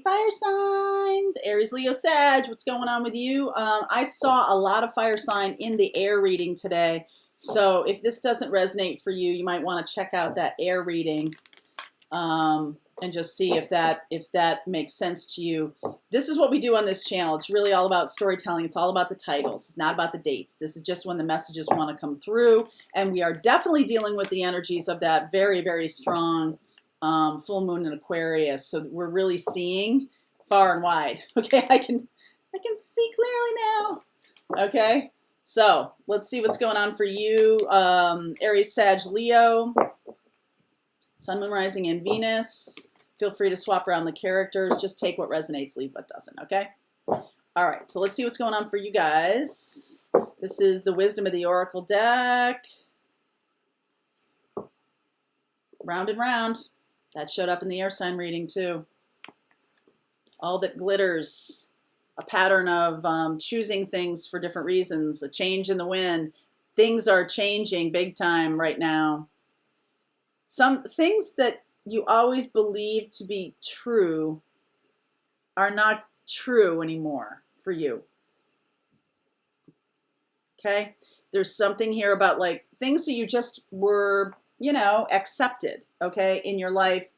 fire signs. Aries, Leo, Sag, what's going on with you? I saw a lot of fire sign in the air reading today. So if this doesn't resonate for you, you might want to check out that air reading and just see if that makes sense to you. This is what we do on this channel. It's really all about storytelling. It's all about the titles. It's not about the dates. This is just when the messages want to come through. And we are definitely dealing with the energies of that very, very strong full moon in Aquarius. So we're really seeing far and wide. Okay, I can see clearly now. Okay, so let's see what's going on for you. Aries, Sag, Leo, Sun, Moon, Rising, and Venus. Feel free to swap around the characters. Just take what resonates, leave what doesn't, okay? All right, so let's see what's going on for you guys. This is the Wisdom of the Oracle deck. Round and round. That showed up in the air sign reading too. All that glitters. A pattern of choosing things for different reasons. A change in the wind. Things are changing big time right now. Some things that you always believed to be true are not true anymore for you. Okay? There's something here about like things that you just were, you know, accepted, okay, in your life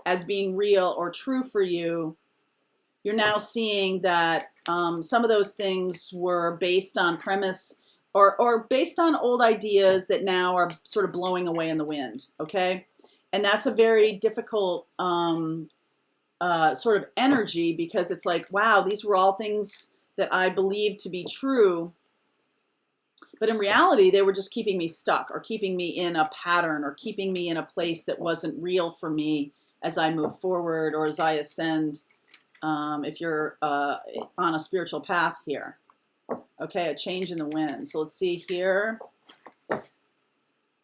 as being real or true for you. You're now seeing that some of those things were based on premise or based on old ideas that now are sort of blowing away in the wind, okay? And that's a very difficult sort of energy because it's like, wow, these were all things that I believed to be true. But in reality, they were just keeping me stuck or keeping me in a pattern or keeping me in a place that wasn't real for me as I move forward or as I ascend, if you're on a spiritual path here. Okay, a change in the wind. So let's see here.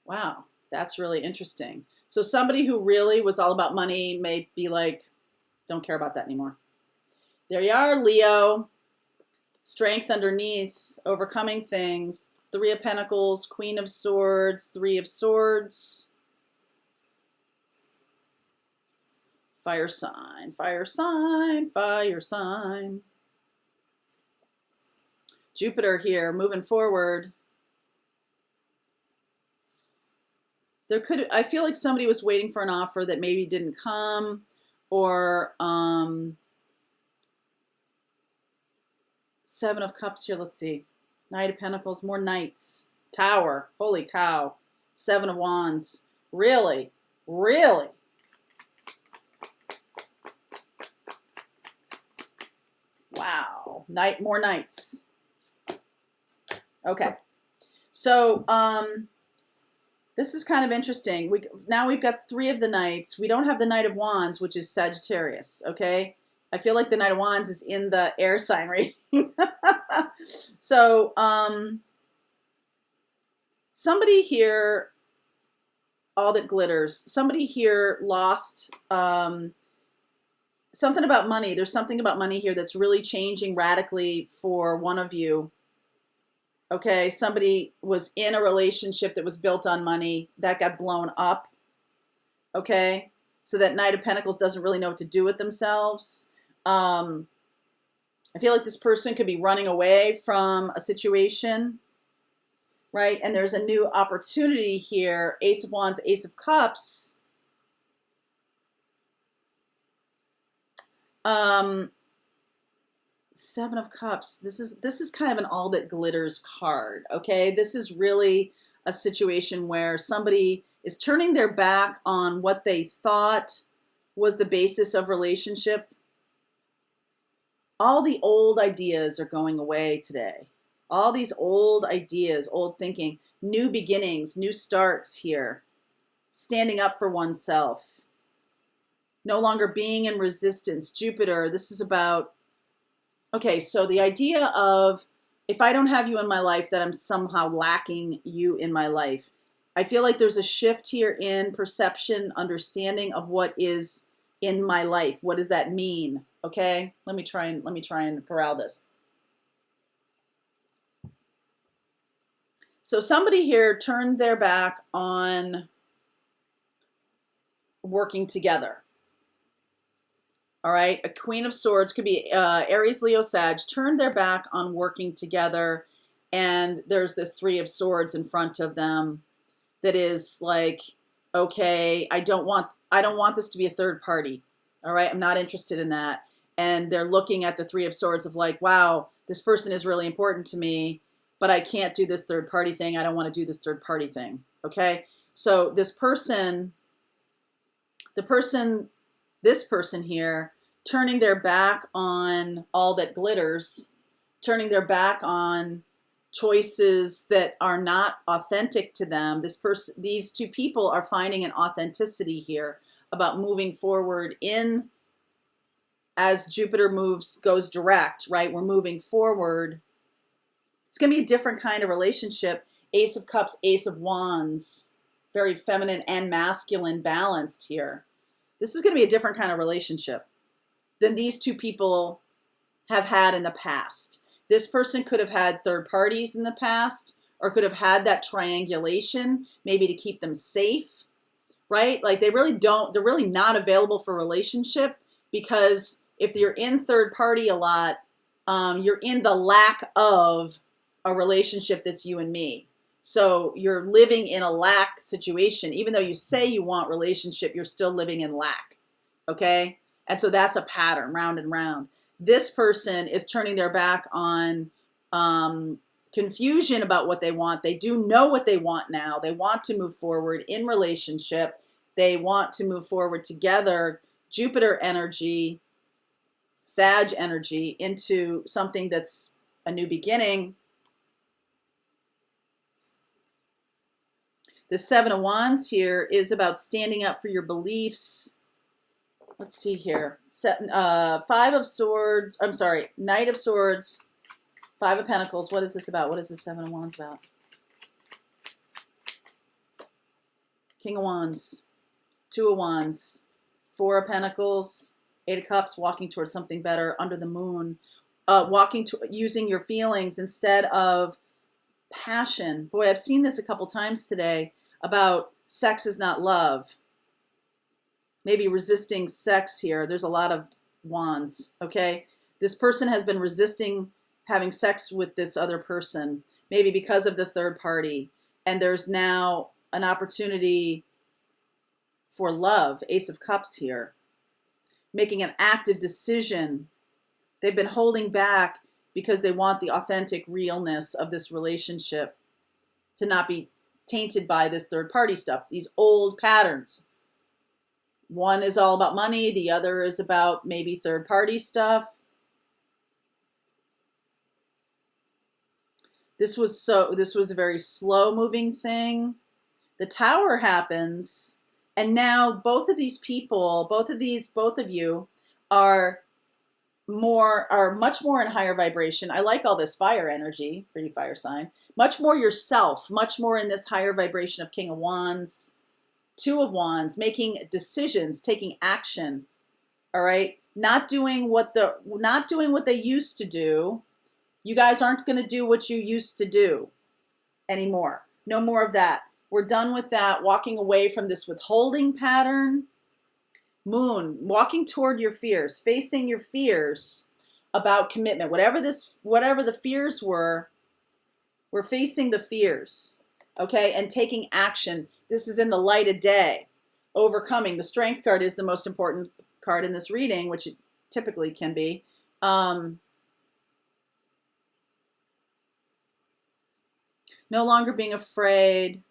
Wow, that's really interesting. So somebody who really was all about money may be like, don't care about that anymore. There you are, Leo. Strength underneath, overcoming things. Three of Pentacles, Queen of Swords, Three of Swords. Fire sign, fire sign, fire sign. Jupiter here, moving forward. I feel like somebody was waiting for an offer that maybe didn't come, or Seven of Cups here, let's see. Knight of Pentacles, more knights. Tower, holy cow. Seven of Wands, really, really? Wow, more knights. Okay, so this is kind of interesting. Now we've got three of the knights. We don't have the Knight of Wands, which is Sagittarius, okay? I feel like the Knight of Wands is in the air sign reading. So, somebody here, all that glitters, somebody here lost something about money. There's something about money here that's really changing radically for one of you. Okay, somebody was in a relationship that was built on money. That got blown up. Okay, so that Knight of Pentacles doesn't really know what to do with themselves. I feel like this person could be running away from a situation, right? And there's a new opportunity here. Ace of Wands, Ace of Cups. Seven of Cups. This is kind of an all that glitters card, okay? This is really a situation where somebody is turning their back on what they thought was the basis of relationship. All the old ideas are going away today. All these old ideas, old thinking, new beginnings, new starts here. Standing up for oneself. No longer being in resistance. Jupiter, this is about, okay, so the idea of if I don't have you in my life, that I'm somehow lacking you in my life. I feel like there's a shift here in perception, understanding of what is in my life. What does that mean? Okay, let me try and corral this. So somebody here turned their back on working together. All right, a Queen of Swords could be Aries, Leo, Sag, turned their back on working together, and there's this Three of Swords in front of them that is like, okay, I don't want this to be a third party. All right, I'm not interested in that. And they're looking at the Three of Swords of like, wow, this person is really important to me, but I can't do this third party thing. I don't want to do this third party thing. Okay, so this person here, turning their back on all that glitters, turning their back on choices that are not authentic to them. These two people are finding an authenticity here about moving forward in, as Jupiter goes direct, right? We're moving forward. It's going to be a different kind of relationship. Ace of Cups, Ace of Wands, very feminine and masculine balanced here. This is going to be a different kind of relationship than these two people have had in the past. This person could have had third parties in the past, or could have had that triangulation, maybe to keep them safe, right? Like they're really not available for relationship, because if you're in third party a lot, you're in the lack of a relationship that's you and me. So you're living in a lack situation. Even though you say you want relationship, you're still living in lack, okay? And so that's a pattern, round and round. This person is turning their back on confusion about what they want. They do know what they want now. They want to move forward in relationship. They want to move forward together, Jupiter energy, Sag energy, into something that's a new beginning. The Seven of Wands here is about standing up for your beliefs. Let's see here. Five of Swords. I'm sorry. Knight of Swords. Five of Pentacles. What is this about? What is the Seven of Wands about? King of Wands. Two of Wands. Four of Pentacles. Eight of Cups. Walking towards something better. Under the moon. Using your feelings instead of passion. Boy, I've seen this a couple times today about sex is not love. Maybe resisting sex here. There's a lot of wands, okay? This person has been resisting having sex with this other person, maybe because of the third party. And there's now an opportunity for love. Ace of Cups here. Making an active decision. They've been holding back because they want the authentic realness of this relationship to not be tainted by this third party stuff, these old patterns. One is all about money, the other is about maybe third party stuff. This was a very slow moving thing. The Tower happens, and now both of these people, both of you are much more in higher vibration. I like all this fire energy, pretty fire sign. Much more yourself, much more in this higher vibration of King of Wands, Two of Wands, making decisions, taking action. All right, not doing what they used to do. You guys aren't going to do what you used to do anymore. No more of that. We're done with that. Walking away from this withholding pattern. Moon, walking toward your fears, facing your fears about commitment. Whatever the fears were, we're facing the fears, okay, and taking action. This is in the light of day. Overcoming. The Strength card is the most important card in this reading, which it typically can be. No longer being afraid,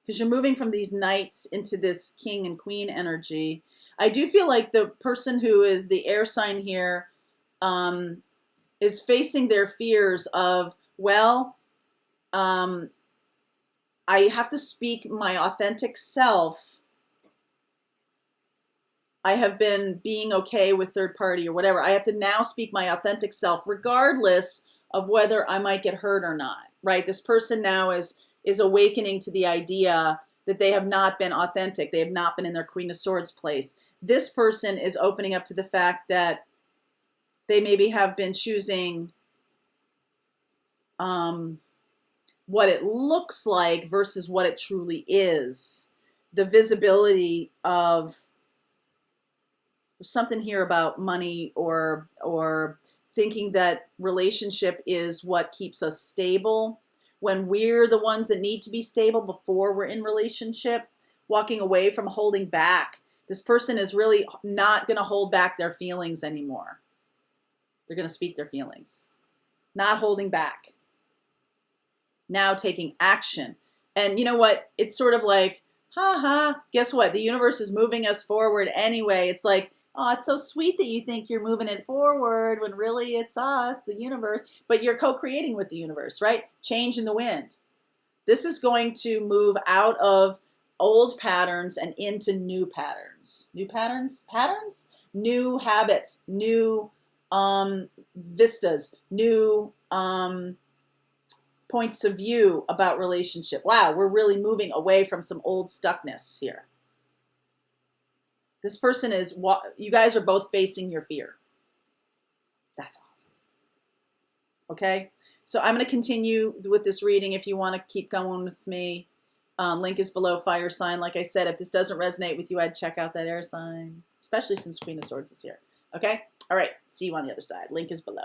because you're moving from these knights into this king and queen energy. I do feel like the person who is the air sign here is facing their fears of, well, I have to speak my authentic self. I have been being okay with third party or whatever. I have to now speak my authentic self, regardless of whether I might get hurt or not, right? This person now is awakening to the idea that they have not been authentic. They have not been in their Queen of Swords place. This person is opening up to the fact that they maybe have been choosing what it looks like versus what it truly is. The visibility of There's something here about money or thinking that relationship is what keeps us stable when we're the ones that need to be stable before we're in relationship, walking away from holding back. This person is really not going to hold back their feelings anymore. They're going to speak their feelings, not holding back. Now taking action. And you know what? It's sort of like, guess what? The universe is moving us forward anyway. It's like, oh, it's so sweet that you think you're moving it forward when really it's us, the universe. But you're co-creating with the universe, right? Change in the wind. This is going to move out of old patterns and into new patterns. New patterns? Patterns? New habits, new vistas, new points of view about relationship. Wow, we're really moving away from some old stuckness here. This person is, you guys are both facing your fear. That's awesome. Okay, so I'm going to continue with this reading if you want to keep going with me. Link is below, fire sign. Like I said, if this doesn't resonate with you, I'd check out that air sign, especially since Queen of Swords is here. Okay, all right, see you on the other side. Link is below.